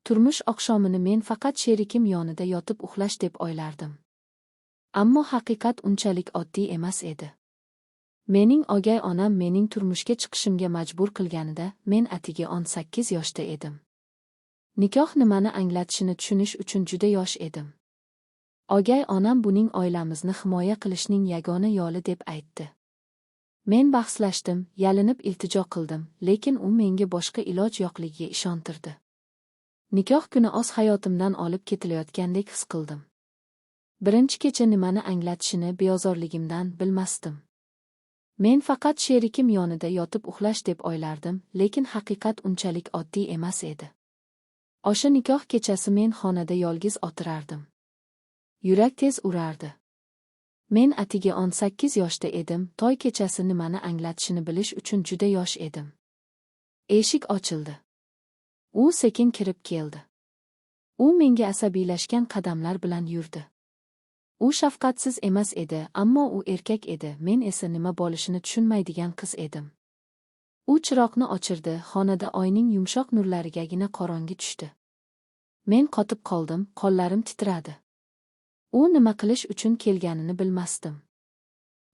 Turmush oqshomini men faqat sherikim yonida yotib uxlash deb o'ylardim. Ammo haqiqat unchalik oddiy emas edi. Mening o'gay onam mening turmushga chiqishimga majbur qilganida men atigi 18 yoshda edim. Nikoh nimani anglatishini tushunish uchun juda yosh edim. O'gay onam buning oilamizni himoya qilishning yagona yo'li deb aytdi. Men bahslashdim, yalinib iltijo qildim, lekin u menga boshqa iloj yo'qligiga ishontirdi. Nikoh kuni o'z hayotimdan olib ketilayotgandek his qildim. Birinchi kecha nimani anglatishini beozorligimdan bilmasdim. Men faqat sherikim yonida yotib uxlash deb o'ylardim, lekin haqiqat unchalik oddiy emas edi. O'sha nikoh kechasi men xonada yolg'iz o'tirardim. Yurak tez urardi. Men atigi 18 yoshda edim, to'y kechasi nimani anglatishini bilish uchun juda yosh edim. Eshik ochildi. U sekin kirib keldi. U menga asabiylashgan qadamlar bilan yurdi. U shafqatsiz emas edi, ammo u erkak edi, men esa nima bo'lishini tushunmaydigan qiz edim. U chiroqni o'chirdi, xonada oyning yumshoq nurlarigagina qorong'i tushdi. Men qotib qoldim, qo'llarim titradi. U nima qilish uchun kelganini bilmasdim.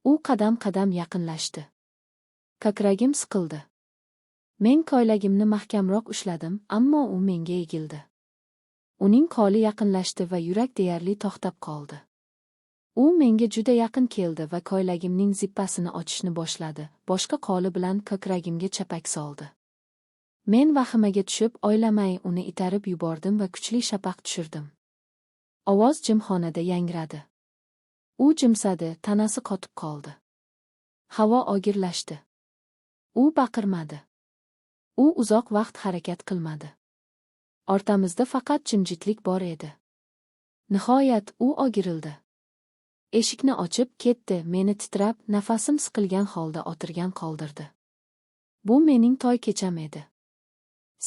U qadam-qadam yaqinlashdi. Ko'kragim siqildi. Men ko'ylagimni mahkamroq ushladim, ammo u menga egildi. Uning qo'li yaqinlashdi va yurak deyarli to'xtab qoldi. U menga juda yaqin keldi va ko'ylagimning zippasini ochishni boshladi. Boshqa qo'li bilan ko'kragimga chapak soldi. Men vahimaga tushib, o'ylamay uni itarib yubordim va kuchli shapaq tushirdim. Ovoz jimxonada yangradi. U jimsadi, tanasi qotib qoldi. Havo og'irlashdi. U baqirmadi. U uzoq vaqt harakat qilmadi. Ortamizda faqat jimjitlik bor edi. Nihoyat u o'girildi. Eshikni ochib ketdi, meni titrab, nafasim siqilgan holda o'tirgan qoldirdi. Bu mening to'y kecham edi.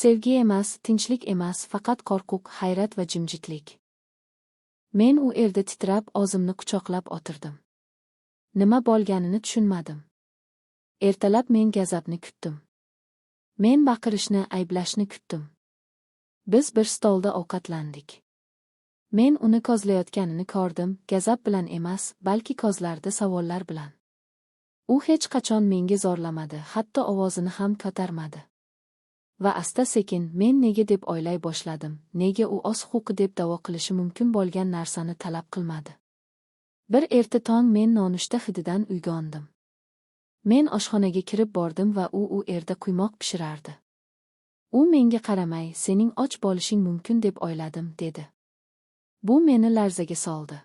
Sevgi emas, tinchlik emas, faqat qo'rquv, hayrat va jimjitlik. Men u yerda titrab, o'zimni quchoqlab o'tirdim. Nima bo'lganini tushunmadim. Ertalab men gazabni kutdim. Men baqirishni, ayblashni kutdim. Biz bir stolda ovqatlandik. Men uni ko'zlayotganini ko'rdim, gazab bilan emas, balki ko'zlarida savollar bilan. U hech qachon menga zo'rlamadi, hatto ovozini ham ko'tarmadi. Va asta-sekin men nega deb o'ylay boshladim, nega u o'z huquqi deb da'vo qilishi mumkin bo'lgan narsani talab qilmadi. Bir erta tong men nonushta hididan uyg'ondim. Men oshxonaga kirib bordim va u yerda quymoq pishirardi. U menga qaramay, sening och bo'lishing mumkin deb o'yladim, dedi. Bu meni larzaga soldi.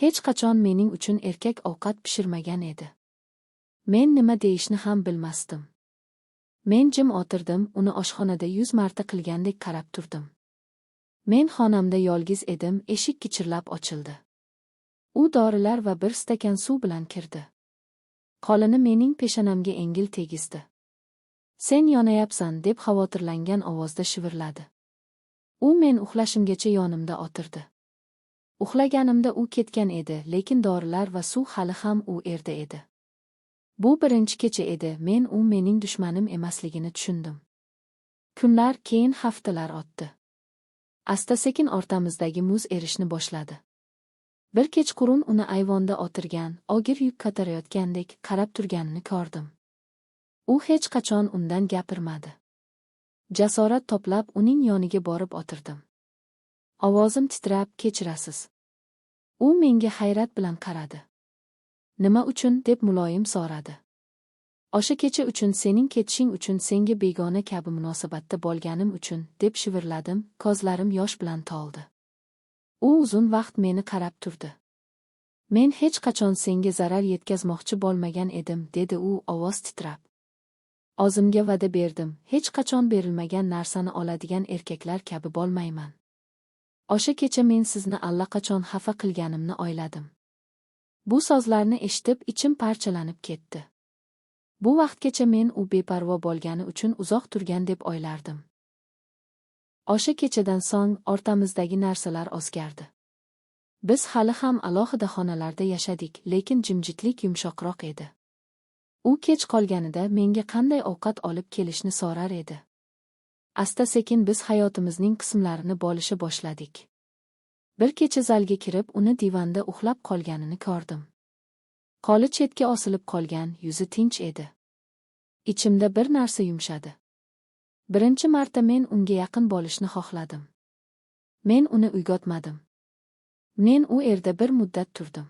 Hech qachon mening uchun erkak ovqat pishirmagan edi. Men nima deyishni ham bilmasdim. Men jim o'tirdim, uni oshxonada 100 marta qilgandek qarab turdim. Men xonamda yolg'iz edim, eshik kichirlab ochildi. U dorilar va bir stakan suv bilan kirdi. Qo'lini mening peshonamga engil tegizdi. Sen yonayapsan, deb xavotirlangan ovozda shivirladi. U men uxlashimgacha yonimda o'tirdi. Uxlaganimda u ketgan edi, lekin dorilar va suv hali ham u yerda edi. Bu birinchi kecha edi, men u mening dushmanim emasligini tushundim. Kunlar, keyin haftalar o'tdi. Asta-sekin o'rtamizdagi muz erishni boshladi. Bir kechqurun uni ayvonda o'tirgan, og'ir yuk ko'tarayotgandek qarab turganini ko'rdim. U hech qachon undan gapirmadi. Jasorat to'plab uning yoniga borib o'tirdim. Ovozim titrab, kechirasiz. U menga hayrat bilan qaradi. Nima uchun, deb muloyim so'radi. O'sha kecha uchun, sening ketishing uchun, senga begona kabi munosabatda bo'lganim uchun, deb shivirladim, ko'zlarim yosh bilan to'ldi. U uzun vaqt meni qarab turdi. Men hech qachon senga zarar yetkazmoqchi bo'lmagan edim, dedi u ovoz titrab. O'zimga va'da berdim, hech qachon berilmagan narsani oladigan erkaklar kabi bo'lmayman. O'sha kecha men sizni allaqachon xafa qilganimni o'yladim. Bu so'zlarni eshitib ichim parchalanib ketdi. Bu vaqtgacha men u beparvo bo'lgani uchun uzoq turgan deb o'ylardim. O'sha kechadan so'ng o'rtamizdagi narsalar o'zgardi. Biz hali ham alohida xonalarda yashadik, lekin jimjitlik yumshoqroq edi. U kech qolganida menga qanday ovqat olib kelishni so'rar edi. Asta-sekin biz hayotimizning qismlarini bo'lisha boshladik. Bir kecha zalga kirib, uni divanda uxlab qolganini ko'rdim. Qo'li chetga osilib qolgan, yuzi tinch edi. Ichimda bir narsa yumshadi. Birinchi marta men unga yaqin bo'lishni xohladim. Men uni uyg'otmadim. Men u yerda bir muddat turdim.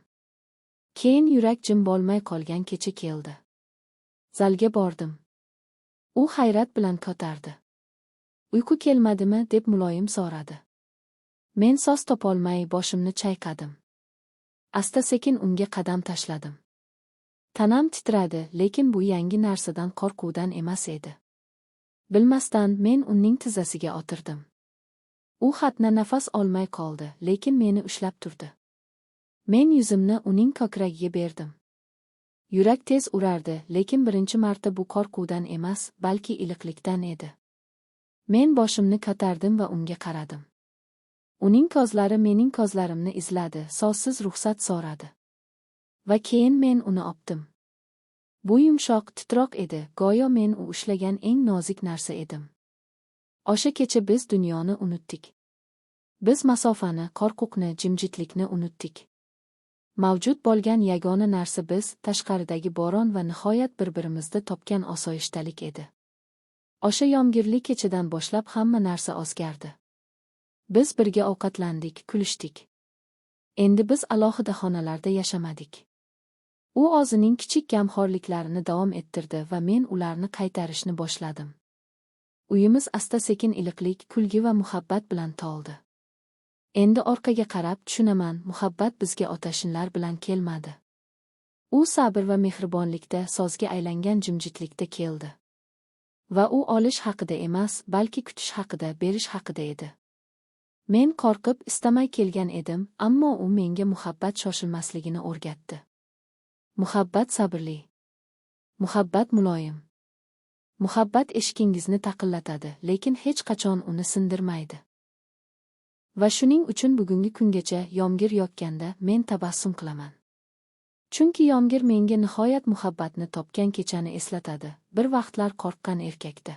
Keyin yurak jim bo'lmay qolgan kecha keldi. Zalga bordim. U hayrat bilan ko'tardi. Uyqu kelmadimi deb muloyim so'radi. Men so'z topolmay boshimni chayqadim. Asta-sekin unga qadam tashladim. Tanam titradi, lekin bu yangi narsadan qo'rquvdan emas edi. Bilmasdan men uning tizzasiga o'tirdim. U xatna nafas olmay qoldi, lekin meni ushlab turdi. Men yuzimni uning ko'kragiga berdim. Yurak tez urardi, lekin birinchi marta bu qo'rquvdan emas, balki iliqlikdan edi. Men boshimni ko'tardim va unga qaradim. Uning ko'zlari mening ko'zlarimni izladi, so'zsiz ruxsat so'radi. Va keyin men uni o'pdim. Bu yumshoq, titroq edi, go'yo men u ushlagan eng nozik narsa edim. O'sha kecha biz dunyoni unutdik. Biz masofani, qo'rquqni, jimjitlikni unutdik. Mavjud bo'lgan yagona narsa biz, tashqaridagi bo'ron va nihoyat bir-birimizda topgan osoyishtalik edi. O'sha yomg'irli kechadan boshlab hamma narsa o'zgardi. Biz birga ovqatlandik, kulishdik. Endi biz alohida xonalarda yashamadik. U o'zining kichik gamxo'rliklarini davom ettirdi va men ularni qaytarishni boshladim. Uyimiz asta-sekin iliqlik, kulgi va muhabbat bilan to'ldi. Endi orqaga qarab tushunaman, muhabbat bizga otashinlar bilan kelmadi. U sabr va mehribonlikda, sozga aylangan jimjitlikda keldi. Va u olish haqida emas, balki kutish haqida, berish haqida edi. Men qo'rqib, istamay kelgan edim, ammo u menga muhabbat shoshilmasligini o'rgatdi. Muhabbat sabrli. Muhabbat muloyim. Muhabbat eshigingizni taqillatadi, lekin hech qachon uni sindirmaydi. Va shuning uchun bugungi kungacha yomg'ir yoqqanda men tabassum qilaman. Chunki yomg'ir menga nihoyat muhabbatni topgan kechani eslatadi, bir vaqtlar qo'rqqan erkakda.